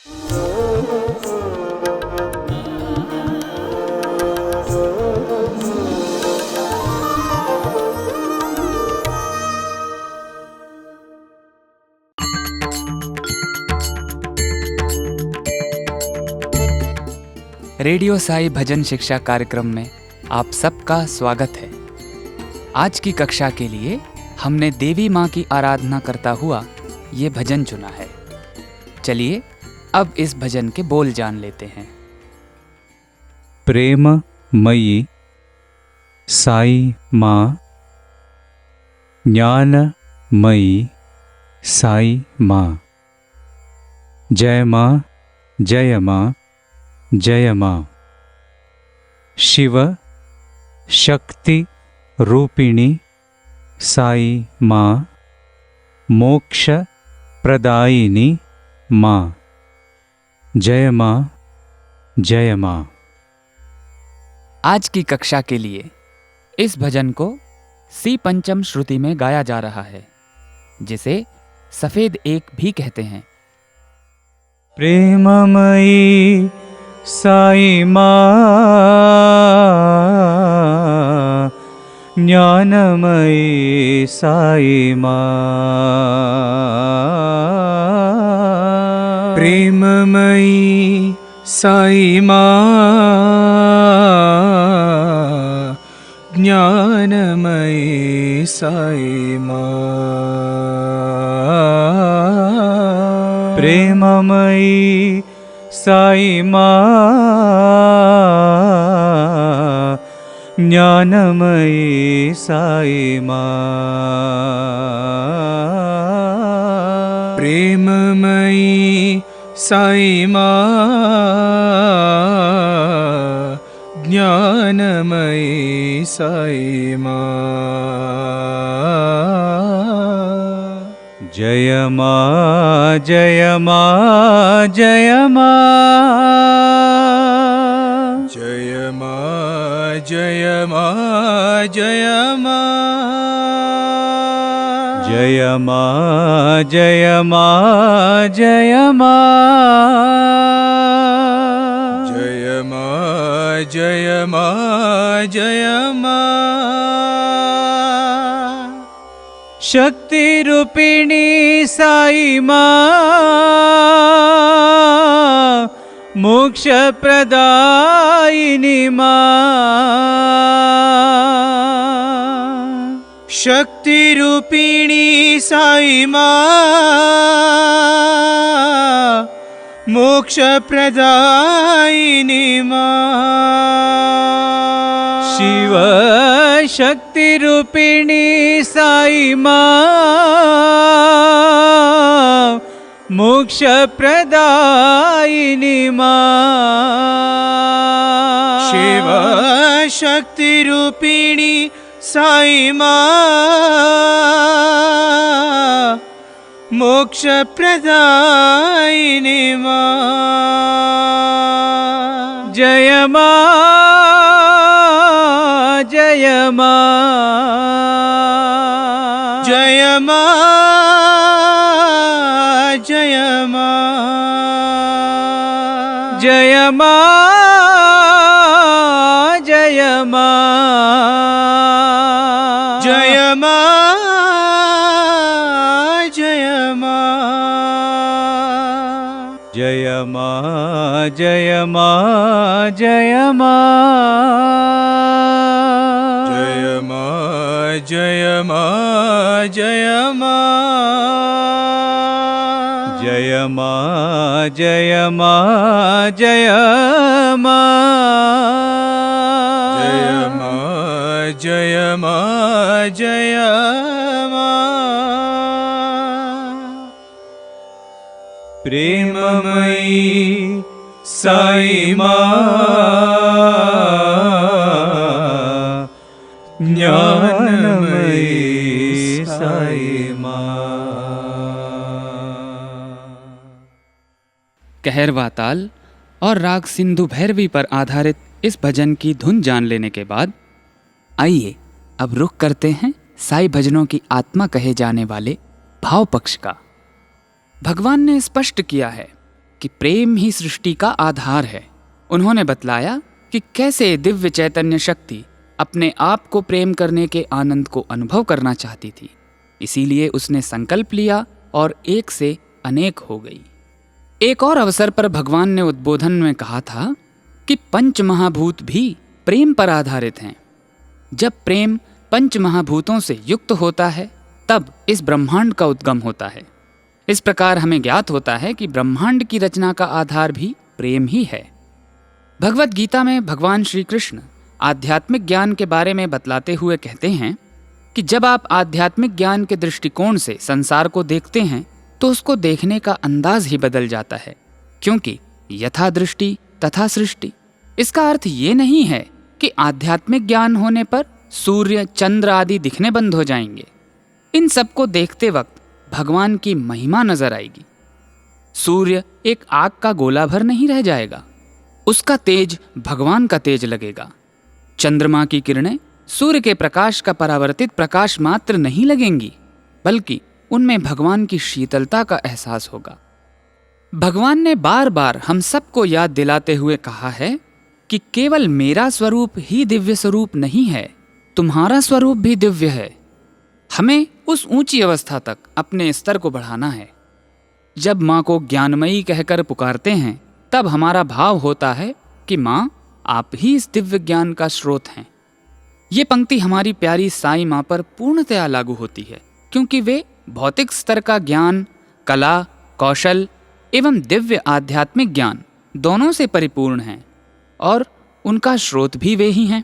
Radio Sai भजन शिक्षा कार्यक्रम में आप सबका स्वागत है। आज की कक्षा के लिए हमने देवी माँ की आराधना करता हुआ ये भजन चुना है। चलिए अब इस भजन के बोल जान लेते हैं। प्रेममयी साई माँ, ज्ञानमयी साई माँ, जय माँ जय माँ जय माँ। शिव शक्ति रूपिणी साई माँ, मोक्ष प्रदायिनी माँ, जय माँ जय माँ। आज की कक्षा के लिए इस भजन को सी पंचम श्रुति में गाया जा रहा है, जिसे सफेद एक भी कहते हैं। प्रेममयी साई माँ, ज्ञानमयी साई माँ, प्रेममयी साई माँ, ज्ञानमयी साई माँ, प्रेममयी साई माँ, ज्ञानमयी साई माँ, प्रेममयी साई माँ, ज्ञानमयी साई माँ। जय माँ जय माँ जय माँ, जय माँ जय माँ जय माँ, जय माँ जय माँ जय माँ, जय माँ जय माँ जय माँ। शक्ति रूपिणी साई माँ, मोक्ष प्रदायिनी माँ, शक्ति रूपिणी साई माँ, मोक्ष प्रदायिनी माँ। शिव शक्ति रूपिणी साई माँ, मोक्ष प्रदायिनी माँ, शिव शक्ति रूपिणी साई माँ, मोक्ष प्रदायिनी माँ। जय माँ जय माँ, जय माँ जय माँ, जय माँ जय माँ, जय माँ जय माँ, जय माँ जय माँ जय माँ, जय माँ जय माँ जय माँ, जय माँ जय माँ जय माँ, जय माँ जय माँ जय माँ। प्रेममयी साई माँ, ज्ञानमयी साई माँ। कहरवा ताल और राग सिंधु भैरवी पर आधारित इस भजन की धुन जान लेने के बाद आइए अब रुख करते हैं साई भजनों की आत्मा कहे जाने वाले भाव पक्ष का। भगवान ने स्पष्ट किया है कि प्रेम ही सृष्टि का आधार है। उन्होंने बतलाया कि कैसे दिव्य चैतन्य शक्ति अपने आप को प्रेम करने के आनंद को अनुभव करना चाहती थी, इसीलिए उसने संकल्प लिया और एक से अनेक हो गई। एक और अवसर पर भगवान ने उद्बोधन में कहा था कि पंच महाभूत भी प्रेम पर आधारित हैं। जब प्रेम पंच महाभूतों से युक्त होता है तब इस ब्रह्मांड का उद्गम होता है। इस प्रकार हमें ज्ञात होता है कि ब्रह्मांड की रचना का आधार भी प्रेम ही है। भगवत गीता में भगवान श्री कृष्ण आध्यात्मिक ज्ञान के बारे में बतलाते हुए कहते हैं कि जब आप आध्यात्मिक ज्ञान के दृष्टिकोण से संसार को देखते हैं तो उसको देखने का अंदाज ही बदल जाता है, क्योंकि यथा दृष्टि तथा सृष्टि। इसका अर्थ ये नहीं है कि आध्यात्मिक ज्ञान होने पर सूर्य, चंद्र आदि दिखने बंद हो जाएंगे। इन सबको देखते वक्त भगवान की महिमा नजर आएगी। सूर्य एक आग का गोला भर नहीं रह जाएगा, उसका तेज भगवान का तेज लगेगा। चंद्रमा की किरणें सूर्य के प्रकाश का परावर्तित प्रकाश मात्र नहीं लगेंगी, बल्कि उनमें भगवान की शीतलता का एहसास होगा। भगवान ने बार बार हम सबको याद दिलाते हुए कहा है कि केवल मेरा स्वरूप ही दिव्य स्वरूप नहीं है, तुम्हारा स्वरूप भी दिव्य है। हमें उस ऊंची अवस्था तक अपने स्तर को बढ़ाना है। जब माँ को ज्ञानमयी कहकर पुकारते हैं तब हमारा भाव होता है कि माँ आप ही इस दिव्य ज्ञान का स्रोत हैं। ये पंक्ति हमारी प्यारी साईं माँ पर पूर्णतया लागू होती है, क्योंकि वे भौतिक स्तर का ज्ञान, कला, कौशल एवं दिव्य आध्यात्मिक ज्ञान दोनों से परिपूर्ण हैं और उनका स्रोत भी वे ही हैं।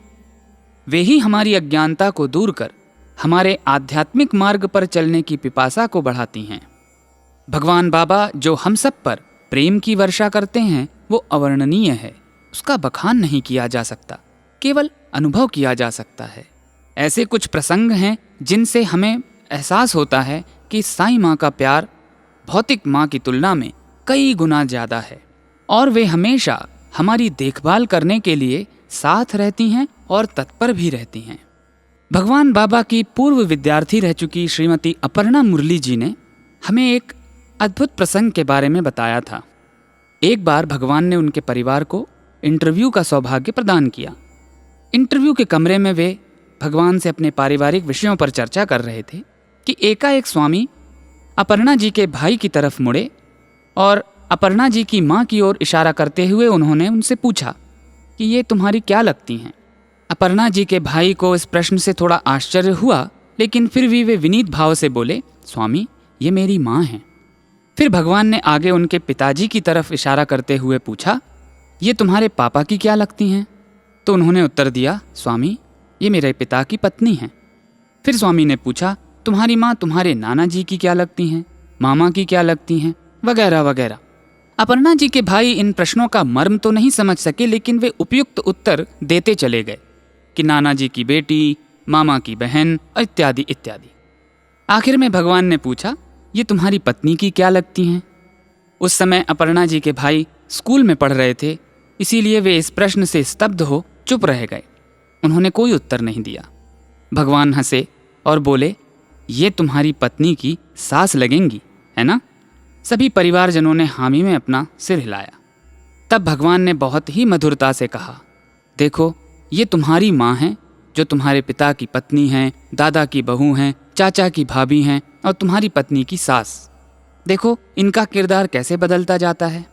वे ही हमारी अज्ञानता को दूर कर हमारे आध्यात्मिक मार्ग पर चलने की पिपासा को बढ़ाती हैं। भगवान बाबा जो हम सब पर प्रेम की वर्षा करते हैं वो अवर्णनीय है। उसका बखान नहीं किया जा सकता, केवल अनुभव किया जा सकता है। ऐसे कुछ प्रसंग हैं जिनसे हमें एहसास होता है कि साईं माँ का प्यार भौतिक माँ की तुलना में कई गुना ज़्यादा है और वे हमेशा हमारी देखभाल करने के लिए साथ रहती हैं और तत्पर भी रहती हैं। भगवान बाबा की पूर्व विद्यार्थी रह चुकी श्रीमती अपर्णा मुरली जी ने हमें एक अद्भुत प्रसंग के बारे में बताया था। एक बार भगवान ने उनके परिवार को इंटरव्यू का सौभाग्य प्रदान किया। इंटरव्यू के कमरे में वे भगवान से अपने पारिवारिक विषयों पर चर्चा कर रहे थे कि एकाएक स्वामी अपर्णा जी के भाई की तरफ मुड़े और अपर्णा जी की माँ की ओर इशारा करते हुए उन्होंने उनसे पूछा कि ये तुम्हारी क्या लगती हैं। अपर्णा जी के भाई को इस प्रश्न से थोड़ा आश्चर्य हुआ, लेकिन फिर भी वे विनीत भाव से बोले, स्वामी ये मेरी माँ हैं। फिर भगवान ने आगे उनके पिताजी की तरफ इशारा करते हुए पूछा, ये तुम्हारे पापा की क्या लगती हैं? तो उन्होंने उत्तर दिया, स्वामी ये मेरे पिता की पत्नी हैं। फिर स्वामी ने पूछा, तुम्हारी माँ तुम्हारे नाना जी की क्या लगती हैं, मामा की क्या लगती हैं, वगैरह वगैरह। अपर्णा जी के भाई इन प्रश्नों का मर्म तो नहीं समझ सके, लेकिन वे उपयुक्त उत्तर देते चले गए कि नाना जी की बेटी, मामा की बहन इत्यादि इत्यादि। आखिर में भगवान ने पूछा, ये तुम्हारी पत्नी की क्या लगती हैं? उस समय अपर्णा जी के भाई स्कूल में पढ़ रहे थे, इसीलिए वे इस प्रश्न से स्तब्ध हो चुप रह गए। उन्होंने कोई उत्तर नहीं दिया। भगवान हंसे और बोले, ये तुम्हारी पत्नी की सास लगेंगी, है ना? सभी परिवारजनों ने हामी में अपना सिर हिलाया। तब भगवान ने बहुत ही मधुरता से कहा, देखो ये तुम्हारी माँ हैं जो तुम्हारे पिता की पत्नी हैं, दादा की बहू हैं, चाचा की भाभी हैं और तुम्हारी पत्नी की सास। देखो इनका किरदार कैसे बदलता जाता है।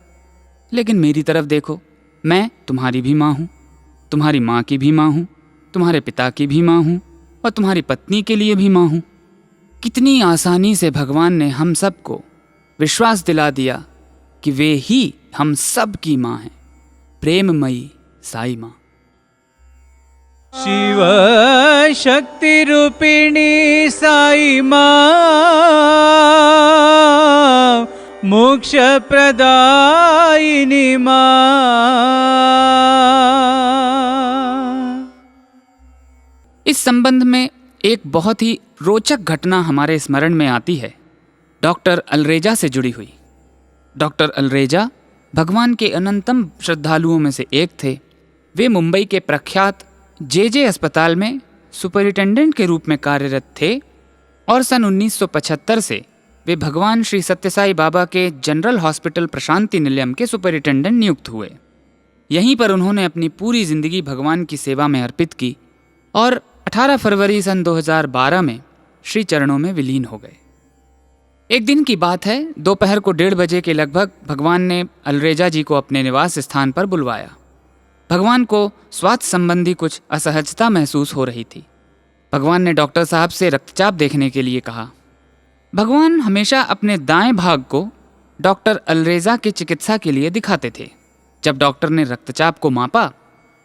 लेकिन मेरी तरफ देखो, मैं तुम्हारी भी माँ हूँ, तुम्हारी माँ की भी माँ हूँ, तुम्हारे पिता की भी माँ हूँ और तुम्हारी पत्नी के लिए भी माँ हूँ। कितनी आसानी से भगवान ने हम सबको विश्वास दिला दिया कि वे ही हम सब की माँ हैं, प्रेममयी साई माँ। शिव शक्ति रूपिणी साई माँ, मोक्ष प्रदायिनी माँ। इस संबंध में एक बहुत ही रोचक घटना हमारे स्मरण में आती है, डॉक्टर अलरेजा से जुड़ी हुई। डॉक्टर अलरेजा भगवान के अनंतम श्रद्धालुओं में से एक थे। वे मुंबई के प्रख्यात जे अस्पताल में सुपरिटेंडेंट के रूप में कार्यरत थे और सन 1975 से वे भगवान श्री सत्यसाई बाबा के जनरल हॉस्पिटल प्रशांति निलयम के सुपरिटेंडेंट नियुक्त हुए। यहीं पर उन्होंने अपनी पूरी जिंदगी भगवान की सेवा में अर्पित की और 18 फरवरी सन 2012 में श्री चरणों में विलीन हो गए। एक दिन की बात है, दोपहर को 1:30 बजे के लगभग भगवान ने अलरेजा जी को अपने निवास स्थान पर बुलवाया। भगवान को स्वास्थ्य संबंधी कुछ असहजता महसूस हो रही थी। भगवान ने डॉक्टर साहब से रक्तचाप देखने के लिए कहा। भगवान हमेशा अपने दाएं भाग को डॉक्टर अलरेजा की चिकित्सा के लिए दिखाते थे। जब डॉक्टर ने रक्तचाप को मापा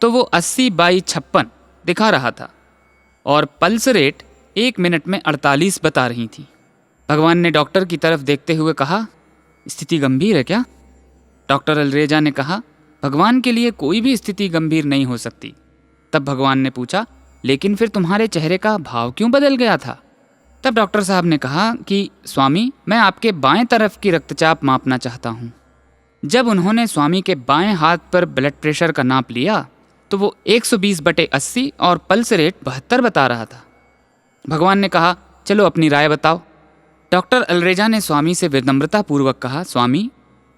तो वो 80/56 दिखा रहा था और पल्स रेट 1 मिनट में 48 बता रही थी। भगवान ने डॉक्टर की तरफ देखते हुए कहा, स्थिति गंभीर है क्या? डॉक्टर अलरेजा ने कहा, भगवान के लिए कोई भी स्थिति गंभीर नहीं हो सकती। तब भगवान ने पूछा, लेकिन फिर तुम्हारे चेहरे का भाव क्यों बदल गया था? तब डॉक्टर साहब ने कहा कि स्वामी, मैं आपके बाएं तरफ की रक्तचाप मापना चाहता हूँ। जब उन्होंने स्वामी के बाएं हाथ पर ब्लड प्रेशर का नाप लिया तो वो 120/80 और पल्स रेट 72 बता रहा था। भगवान ने कहा, चलो अपनी राय बताओ। डॉक्टर अलरेजा ने स्वामी से विनम्रतापूर्वक कहा, स्वामी,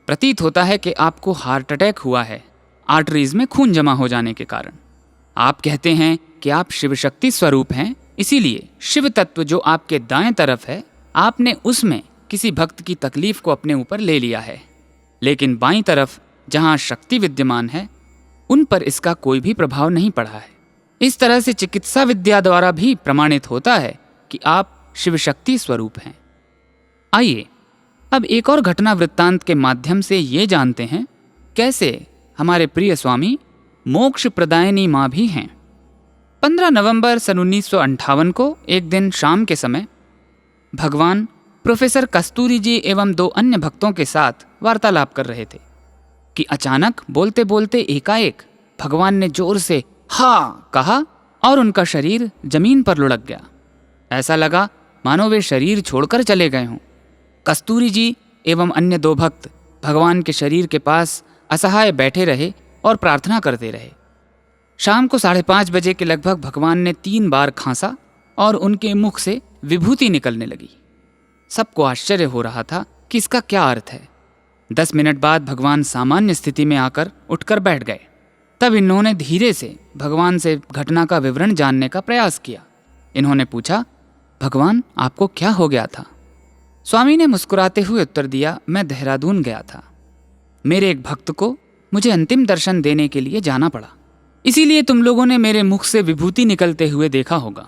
प्रतीत होता है कि आपको हार्ट अटैक हुआ है, आर्टरीज में खून जमा हो जाने के कारण। आप कहते हैं कि आप शिव शक्ति स्वरूप हैं, इसीलिए शिव तत्व जो आपके दाएं तरफ है, आपने उसमें किसी भक्त की तकलीफ को अपने ऊपर ले लिया है, लेकिन बाईं तरफ जहां शक्ति विद्यमान है उन पर इसका कोई भी प्रभाव नहीं पड़ा है। इस तरह से चिकित्सा विद्या द्वारा भी प्रमाणित होता है कि आप शिव शक्ति स्वरूप हैं। आइए अब एक और घटना वृत्तांत के माध्यम से ये जानते हैं कैसे हमारे प्रिय स्वामी मोक्ष प्रदायिनी माँ भी हैं। 15 नवंबर सन 1958 को एक दिन शाम के समय भगवान प्रोफेसर कस्तूरी जी एवं 2 अन्य भक्तों के साथ वार्तालाप कर रहे थे कि अचानक बोलते बोलते एकाएक भगवान ने जोर से हाँ कहा और उनका शरीर जमीन पर लुढ़क गया। ऐसा लगा मानो वे शरीर छोड़कर चले गए हों। कस्तूरी जी एवं अन्य 2 भक्त भगवान के शरीर के पास असहाय बैठे रहे और प्रार्थना करते रहे। शाम को 5:30 बजे के लगभग भगवान ने 3 बार खांसा और उनके मुख से विभूति निकलने लगी। सबको आश्चर्य हो रहा था कि इसका क्या अर्थ है। 10 मिनट बाद भगवान सामान्य स्थिति में आकर उठकर बैठ गए। तब इन्होंने धीरे से भगवान से घटना का विवरण जानने का प्रयास किया। इन्होंने पूछा, भगवान आपको क्या हो गया था? स्वामी ने मुस्कुराते हुए उत्तर दिया, मैं देहरादून गया था। मेरे एक भक्त को मुझे अंतिम दर्शन देने के लिए जाना पड़ा, इसीलिए तुम लोगों ने मेरे मुख से विभूति निकलते हुए देखा होगा।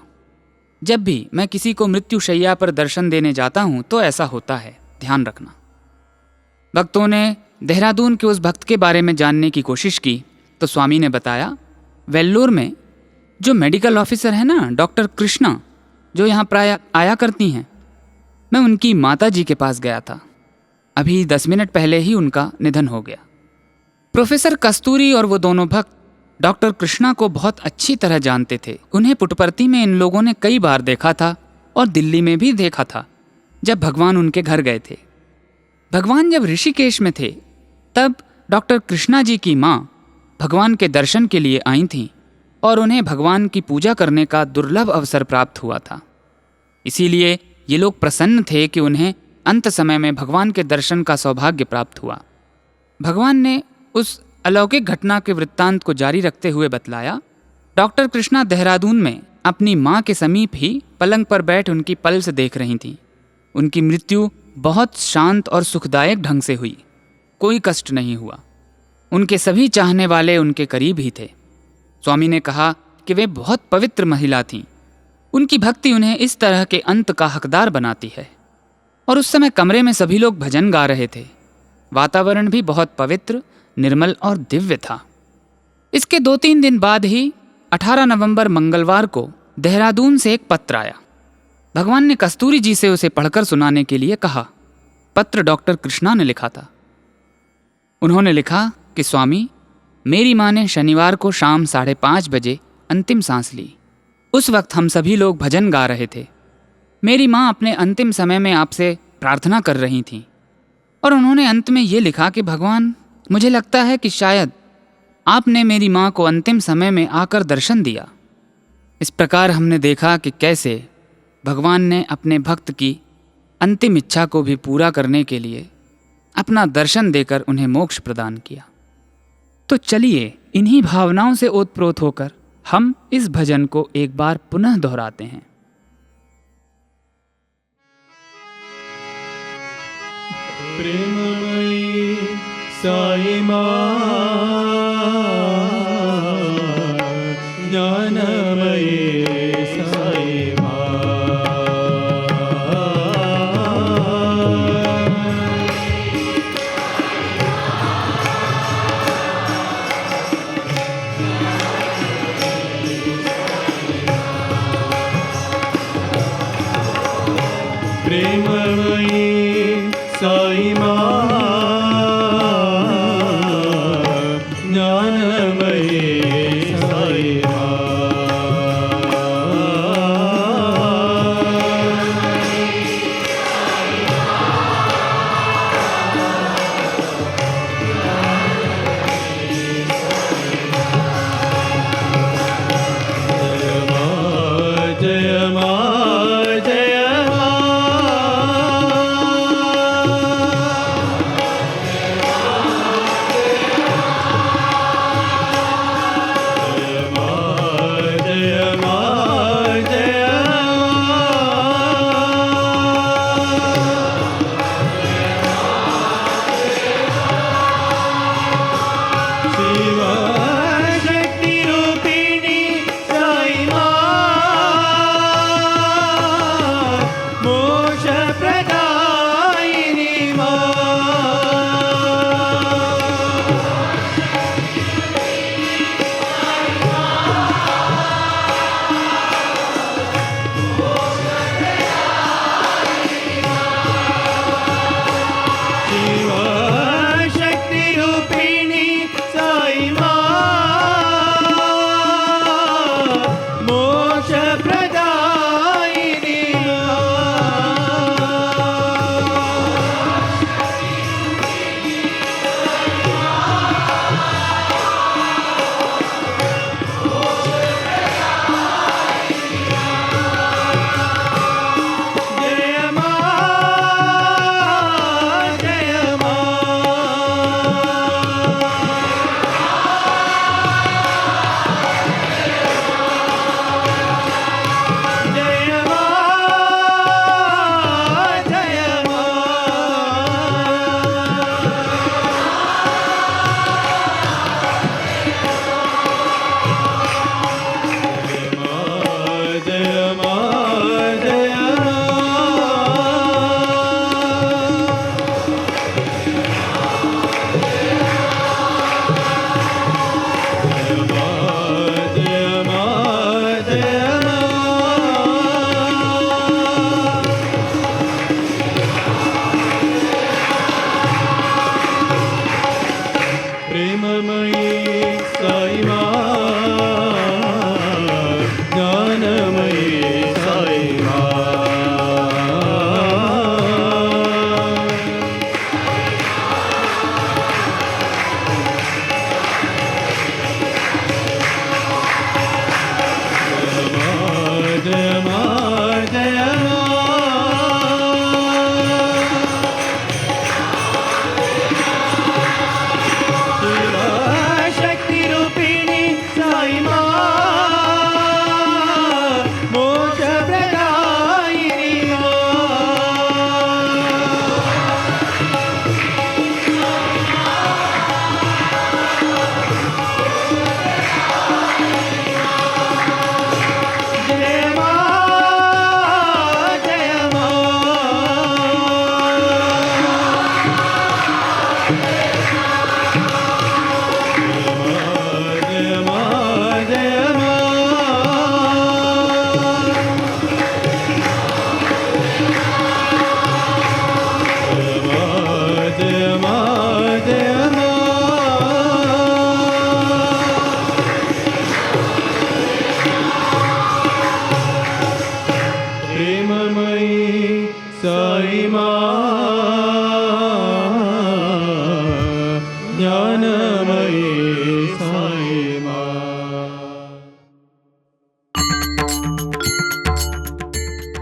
जब भी मैं किसी को मृत्यु शैया पर दर्शन देने जाता हूं तो ऐसा होता है, ध्यान रखना। भक्तों ने देहरादून के उस भक्त के बारे में जानने की कोशिश की तो स्वामी ने बताया, वेल्लोर में जो मेडिकल ऑफिसर है ना, डॉक्टर कृष्णा, जो यहाँ प्राय आया करती हैं, मैं उनकी माता जी के पास गया था। अभी 10 मिनट पहले ही उनका निधन हो गया। प्रोफेसर कस्तूरी और वो दोनों भक्त डॉक्टर कृष्णा को बहुत अच्छी तरह जानते थे। उन्हें पुट्टपर्ती में इन लोगों ने कई बार देखा था और दिल्ली में भी देखा था जब भगवान उनके घर गए थे। भगवान जब ऋषिकेश में थे तब डॉक्टर कृष्णा जी की माँ भगवान के दर्शन के लिए आई थीं और उन्हें भगवान की पूजा करने का दुर्लभ अवसर प्राप्त हुआ था। इसीलिए ये लोग प्रसन्न थे कि उन्हें अंत समय में भगवान के दर्शन का सौभाग्य प्राप्त हुआ। भगवान ने उस अलौकिक घटना के वृत्तांत को जारी रखते हुए बतलाया, डॉक्टर कृष्णा देहरादून में अपनी माँ के समीप ही पलंग पर बैठ उनकी पल्स देख रही थीं। उनकी मृत्यु बहुत शांत और सुखदायक ढंग से हुई, कोई कष्ट नहीं हुआ। उनके सभी चाहने वाले उनके करीब ही थे। स्वामी ने कहा कि वे बहुत पवित्र महिला थीं। उनकी भक्ति उन्हें इस तरह के अंत का हकदार बनाती है। और उस समय कमरे में सभी लोग भजन गा रहे थे। वातावरण भी बहुत पवित्र, निर्मल और दिव्य था। इसके 2-3 दिन बाद ही 18 नवंबर मंगलवार को देहरादून से एक पत्र आया। भगवान ने कस्तूरी जी से उसे पढ़कर सुनाने के लिए कहा। पत्र डॉक्टर कृष्णा ने लिखा था। उन्होंने लिखा कि स्वामी, मेरी माँ ने शनिवार को शाम 5:30 बजे अंतिम सांस ली। उस वक्त हम सभी लोग भजन गा रहे थे। मेरी माँ अपने अंतिम समय में आपसे प्रार्थना कर रही थीं और उन्होंने अंत में ये लिखा कि भगवान, मुझे लगता है कि शायद आपने मेरी माँ को अंतिम समय में आकर दर्शन दिया। इस प्रकार हमने देखा कि कैसे भगवान ने अपने भक्त की अंतिम इच्छा को भी पूरा करने के लिए अपना दर्शन देकर उन्हें मोक्ष प्रदान किया। तो चलिए इन्हीं भावनाओं से ओतप्रोत होकर हम इस भजन को एक बार पुनः दोहराते हैं। प्रेममयी साई माँ, ज्ञानमयी साई माँ, प्रेममयी साई माँ, ज्ञानमयी साई माँ, जय माँ जय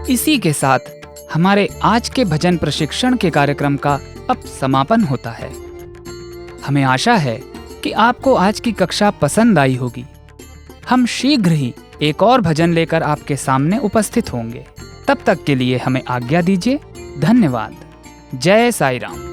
इसी के साथ हमारे आज के भजन प्रशिक्षण के कार्यक्रम का अब समापन होता है। हमें आशा है कि आपको आज की कक्षा पसंद आई होगी। हम शीघ्र ही एक और भजन लेकर आपके सामने उपस्थित होंगे। तब तक के लिए हमें आज्ञा दीजिए। धन्यवाद। जय साईं राम।